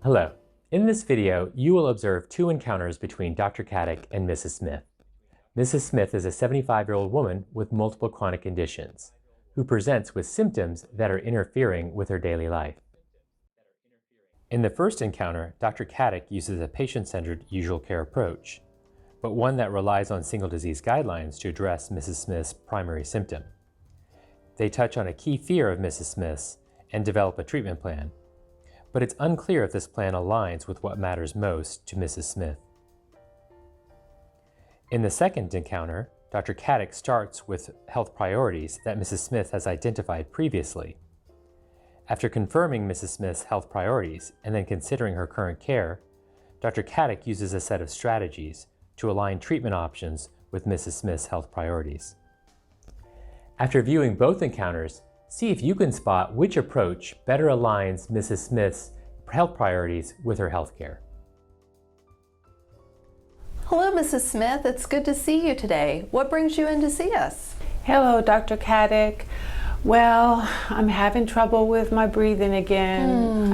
Hello. In this video, you will observe two encounters between Dr. Catic and Mrs. Smith. Mrs. Smith is a 75-year-old woman with multiple chronic conditions who presents with symptoms that are interfering with her daily life. In the first encounter, Dr. Catic uses a patient-centered usual care approach, but one that relies on single disease guidelines to address Mrs. Smith's primary symptom. They touch on a key fear of Mrs. Smith's and develop a treatment plan, but it's unclear if this plan aligns with what matters most to Mrs. Smith. In the second encounter, Dr. Catic starts with health priorities that Mrs. Smith has identified previously. After confirming Mrs. Smith's health priorities and then considering her current care, Dr. Catic uses a set of strategies to align treatment options with Mrs. Smith's health priorities. After viewing both encounters, see if you can spot which approach better aligns Mrs. Smith's health priorities with her health care. Hello, Mrs. Smith. It's good to see you today. What brings you in to see us? Hello, Dr. Catic. Well, I'm having trouble with my breathing again.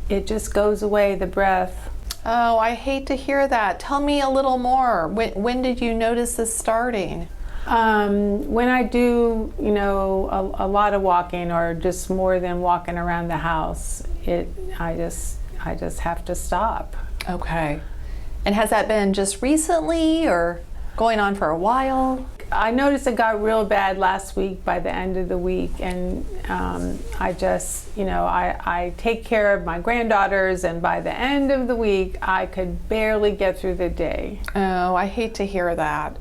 It just goes away, the breath. Oh, I hate to hear that. Tell me a little more. When did you notice this starting? When I do, a lot of walking or just more than walking around the house, I just have to stop. Okay. And has that been just recently or going on for a while? I noticed it got real bad last week by the end of the week, and I take care of my granddaughters, and by the end of the week, I could barely get through the day. Oh, I hate to hear that.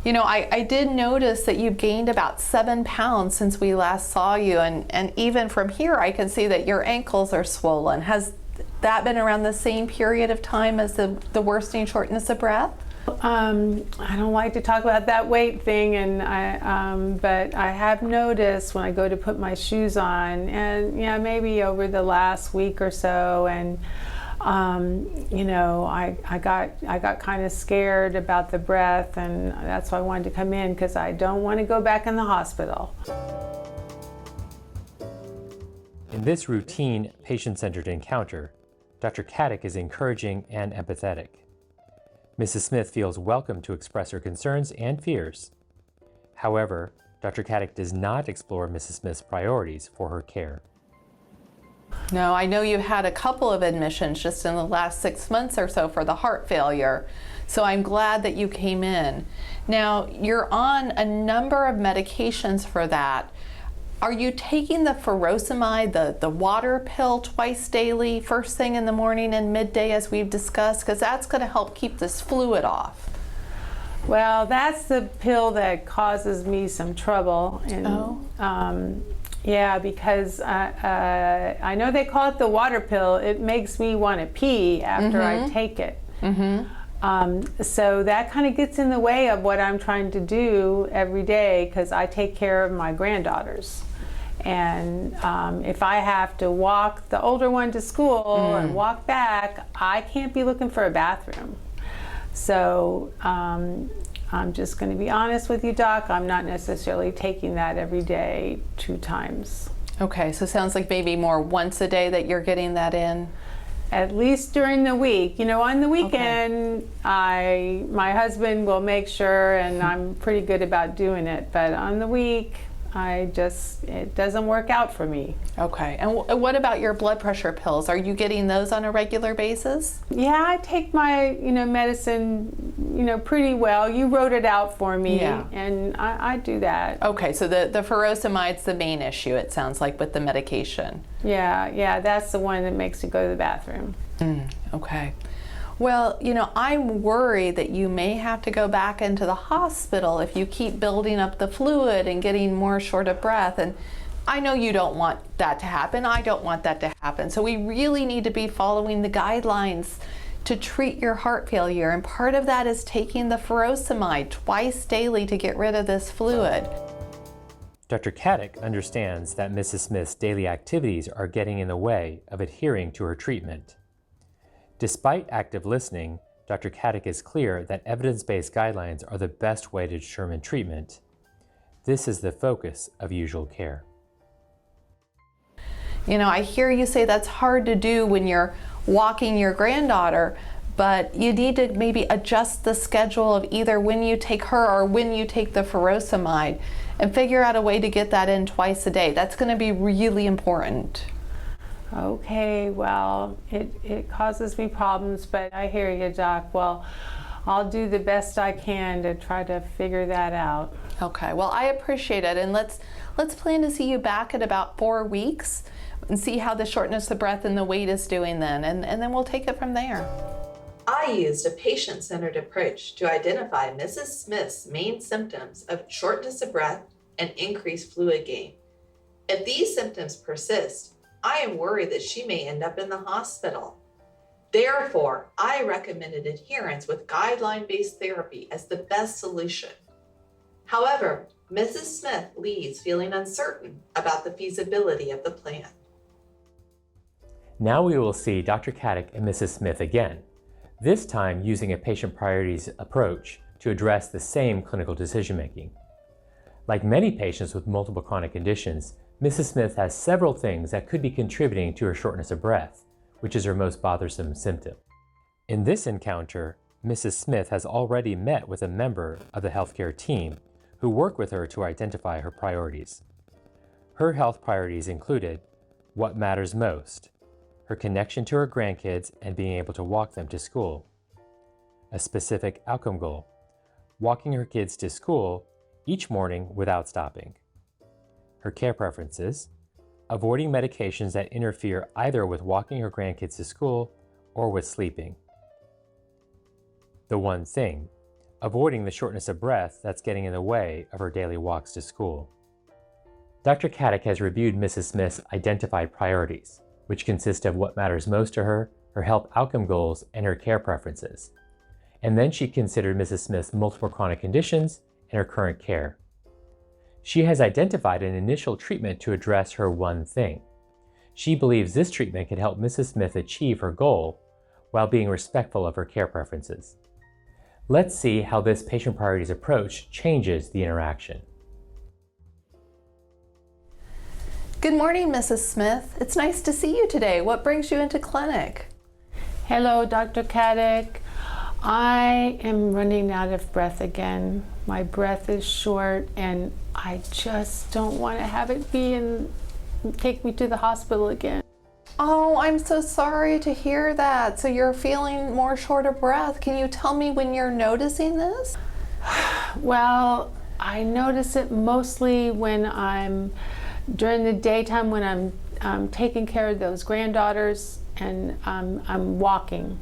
I did notice that you've gained about 7 pounds since we last saw you, and even from here, I can see that your ankles are swollen. Has that been around the same period of time as the worsening shortness of breath? I don't like to talk about that weight thing, but I have noticed when I go to put my shoes on, and maybe over the last week or so, and I got kind of scared about the breath, and that's why I wanted to come in, because I don't want to go back in the hospital. In this routine, patient-centered encounter, Dr. Catic is encouraging and empathetic. Mrs. Smith feels welcome to express her concerns and fears. However, Dr. Catic does not explore Mrs. Smith's priorities for her care. No, I know you had a couple of admissions just in the last 6 months or so for the heart failure, so I'm glad that you came in. Now, you're on a number of medications for that. Are you taking the furosemide, the water pill, twice daily, first thing in the morning and midday as we've discussed? Because that's going to help keep this fluid off. Well, that's the pill that causes me some trouble. Yeah, because I know they call it the water pill. It makes me want to pee after I take it. So that kind of gets in the way of what I'm trying to do every day, because I take care of my granddaughters. And if I have to walk the older one to school and walk back, I can't be looking for a bathroom. So I'm just going to be honest with you, Doc. I'm not necessarily taking that every day 2 times. Okay, so sounds like maybe more once a day that you're getting that in? At least during the week. On the weekend, my husband will make sure, and I'm pretty good about doing it. But on the week, it doesn't work out for me. Okay, and what about your blood pressure pills? Are you getting those on a regular basis? Yeah, I take my, medicine, pretty well. You wrote it out for me, and I do that. Okay, so the furosemide's the main issue, it sounds like, with the medication. Yeah, that's the one that makes me go to the bathroom. Okay. Well, I'm worried that you may have to go back into the hospital if you keep building up the fluid and getting more short of breath. And I know you don't want that to happen. I don't want that to happen. So we really need to be following the guidelines to treat your heart failure. And part of that is taking the furosemide twice daily to get rid of this fluid. Dr. Catic understands that Mrs. Smith's daily activities are getting in the way of adhering to her treatment. Despite active listening, Dr. Catic is clear that evidence-based guidelines are the best way to determine treatment. This is the focus of usual care. I hear you say that's hard to do when you're walking your granddaughter, but you need to maybe adjust the schedule of either when you take her or when you take the furosemide, and figure out a way to get that in twice a day. That's going to be really important. Okay, well, it causes me problems, but I hear you, Doc. Well, I'll do the best I can to try to figure that out. Okay, well, I appreciate it, and let's plan to see you back in about 4 weeks and see how the shortness of breath and the weight is doing then, and then we'll take it from there. I used a patient-centered approach to identify Mrs. Smith's main symptoms of shortness of breath and increased fluid gain. If these symptoms persist, I am worried that she may end up in the hospital. Therefore, I recommended adherence with guideline-based therapy as the best solution. However, Mrs. Smith leaves feeling uncertain about the feasibility of the plan. Now we will see Dr. Catic and Mrs. Smith again, this time using a patient priorities approach to address the same clinical decision-making. Like many patients with multiple chronic conditions, Mrs. Smith has several things that could be contributing to her shortness of breath, which is her most bothersome symptom. In this encounter, Mrs. Smith has already met with a member of the healthcare team who worked with her to identify her priorities. Her health priorities included what matters most, her connection to her grandkids and being able to walk them to school, a specific outcome goal, walking her kids to school each morning without stopping, her care preferences, avoiding medications that interfere either with walking her grandkids to school or with sleeping, the one thing, avoiding the shortness of breath that's getting in the way of her daily walks to school. Dr. Catic has reviewed Mrs. Smith's identified priorities, which consist of what matters most to her, her health outcome goals, and her care preferences. And then she considered Mrs. Smith's multiple chronic conditions and her current care. She has identified an initial treatment to address her one thing. She believes this treatment can help Mrs. Smith achieve her goal while being respectful of her care preferences. Let's see how this patient priorities approach changes the interaction. Good morning, Mrs. Smith. It's nice to see you today. What brings you into clinic? Hello, Dr. Catic. I am running out of breath again. My breath is short and I just don't want to have it be and take me to the hospital again. Oh, I'm so sorry to hear that. So you're feeling more short of breath. Can you tell me when you're noticing this? Well, I notice it mostly when during the daytime when I'm taking care of those granddaughters and I'm walking.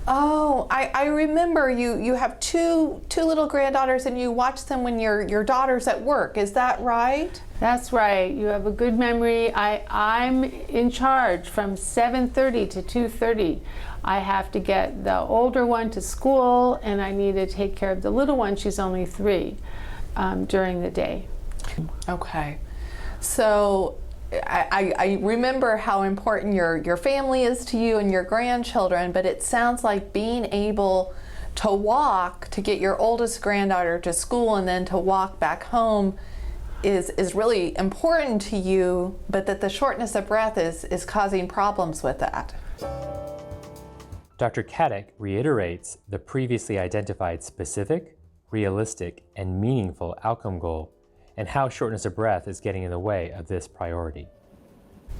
Oh, I remember you have two little granddaughters and you watch them when your daughter's at work. Is that right? That's right. You have a good memory. I'm in charge from 7:30 to 2:30. I have to get the older one to school and I need to take care of the little one. She's only 3 during the day. Okay. So I remember how important your family is to you and your grandchildren, but it sounds like being able to walk to get your oldest granddaughter to school and then to walk back home is really important to you, but that the shortness of breath is causing problems with that. Dr. Catic reiterates the previously identified specific, realistic, and meaningful outcome goal and how shortness of breath is getting in the way of this priority.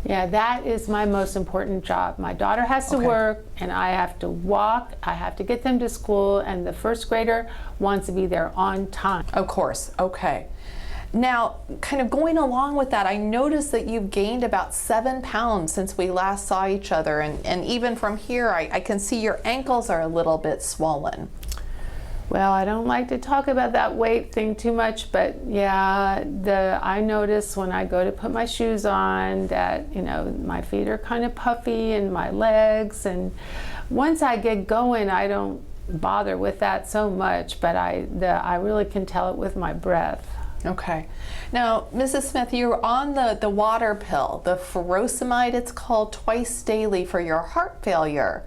Yeah, that is my most important job. My daughter has to work and I have to walk, I have to get them to school, and the first grader wants to be there on time. Of course, okay. Now, kind of going along with that, I noticed that you've gained about 7 pounds since we last saw each other, and even from here, I can see your ankles are a little bit swollen. Well, I don't like to talk about that weight thing too much, but yeah, I notice when I go to put my shoes on that, my feet are kind of puffy and my legs, and once I get going, I don't bother with that so much, but I really can tell it with my breath. Okay. Now, Mrs. Smith, you're on the water pill, the furosemide, it's called, twice daily for your heart failure.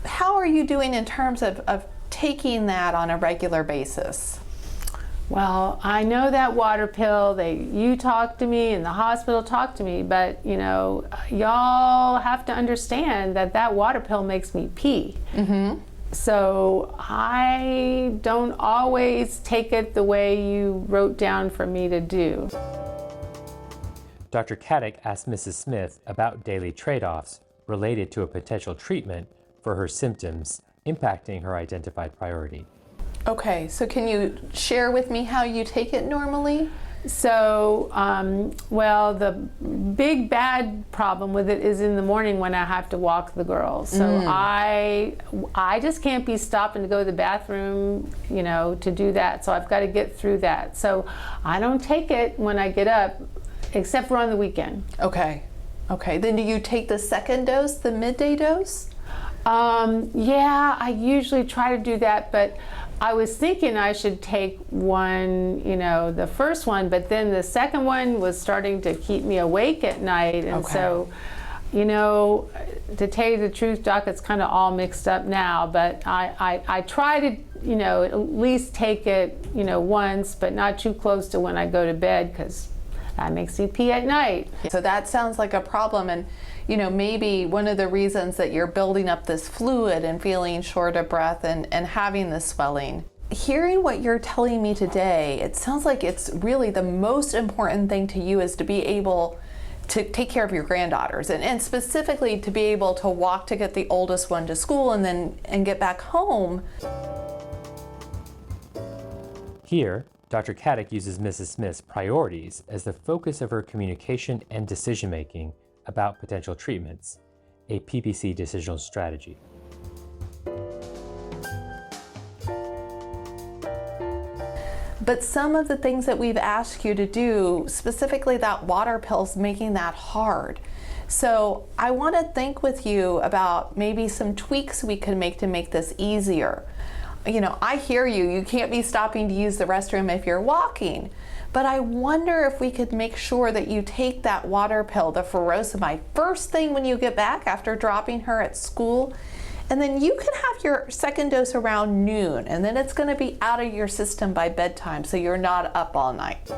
How are you doing in terms of taking that on a regular basis? Well, I know that water pill, you talk to me and the hospital talk to me, but you know, y'all have to understand that that water pill makes me pee. Mm-hmm. So I don't always take it the way you wrote down for me to do. Dr. Catic asked Mrs. Smith about daily trade-offs related to a potential treatment for her symptoms impacting her identified priority. Okay, so can you share with me how you take it normally? So, well, the big bad problem with it is in the morning when I have to walk the girls. So I just can't be stopping to go to the bathroom, you know, to do that. So I've got to get through that. So I don't take it when I get up, except for on the weekend. Okay. Okay, then do you take the second dose, the midday dose? Yeah, I usually try to do that, but I was thinking I should take one, you know, the first one, but then the second one was starting to keep me awake at night. And so, you know, to tell you the truth, Doc, it's kind of all mixed up now, but I try to, you know, at least take it, you know, once, but not too close to when I go to bed, because that makes me pee at night. So that sounds like a problem, and you know, maybe one of the reasons that you're building up this fluid and feeling short of breath and having this swelling. Hearing what you're telling me today, it sounds like it's really the most important thing to you is to be able to take care of your granddaughters, and specifically to be able to walk to get the oldest one to school and get back home. Here, Dr. Catic uses Mrs. Smith's priorities as the focus of her communication and decision-making about potential treatments, a PPC decisional strategy. But some of the things that we've asked you to do, specifically that water pill's making that hard. So I want to think with you about maybe some tweaks we can make to make this easier. You know, I hear you, you can't be stopping to use the restroom if you're walking, but I wonder if we could make sure that you take that water pill, the furosemide, first thing when you get back after dropping her at school, and then you can have your second dose around noon, and then it's going to be out of your system by bedtime, so you're not up all night.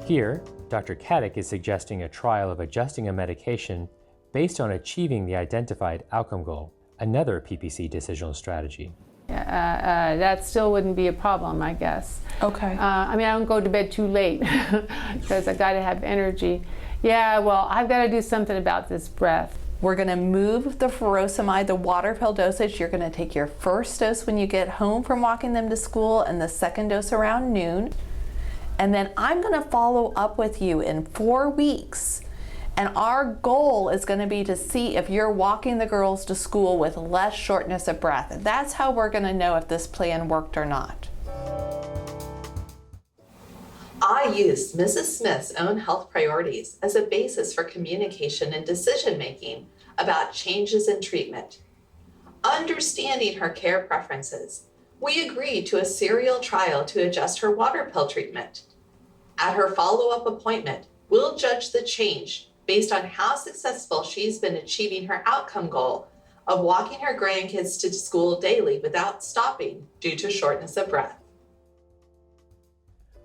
Here, Dr. Catic is suggesting a trial of adjusting a medication based on achieving the identified outcome goal, another PPC decisional strategy. That still wouldn't be a problem, I guess. Okay. I mean, I don't go to bed too late because I got to have energy. Yeah, well, I've got to do something about this breath. We're going to move the furosemide, the water pill dosage. You're going to take your first dose when you get home from walking them to school and the second dose around noon. And then I'm going to follow up with you in 4 weeks. And our goal is going to be to see if you're walking the girls to school with less shortness of breath. And that's how we're going to know if this plan worked or not. I used Mrs. Smith's own health priorities as a basis for communication and decision-making about changes in treatment. Understanding her care preferences, we agreed to a serial trial to adjust her water pill treatment. At her follow-up appointment, we'll judge the change based on how successful she's been achieving her outcome goal of walking her grandkids to school daily without stopping due to shortness of breath.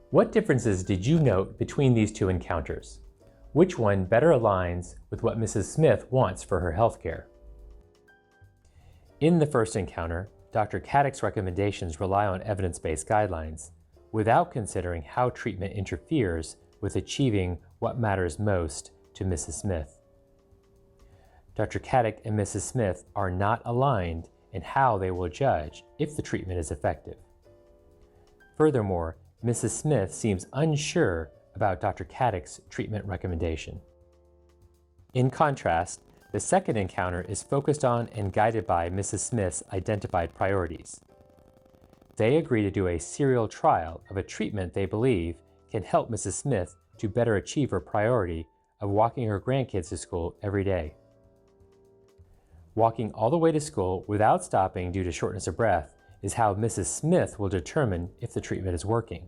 What differences did you note between these two encounters? Which one better aligns with what Mrs. Smith wants for her healthcare? In the first encounter, Dr. Catic's recommendations rely on evidence-based guidelines without considering how treatment interferes with achieving what matters most to Mrs. Smith. Dr. Catic and Mrs. Smith are not aligned in how they will judge if the treatment is effective. Furthermore, Mrs. Smith seems unsure about Dr. Catic's treatment recommendation. In contrast, the second encounter is focused on and guided by Mrs. Smith's identified priorities. They agree to do a serial trial of a treatment they believe can help Mrs. Smith to better achieve her priority of walking her grandkids to school every day. Walking all the way to school without stopping due to shortness of breath is how Mrs. Smith will determine if the treatment is working.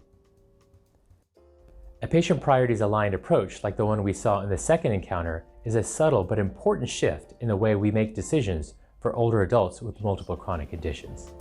A patient priorities aligned approach like the one we saw in the second encounter is a subtle but important shift in the way we make decisions for older adults with multiple chronic conditions.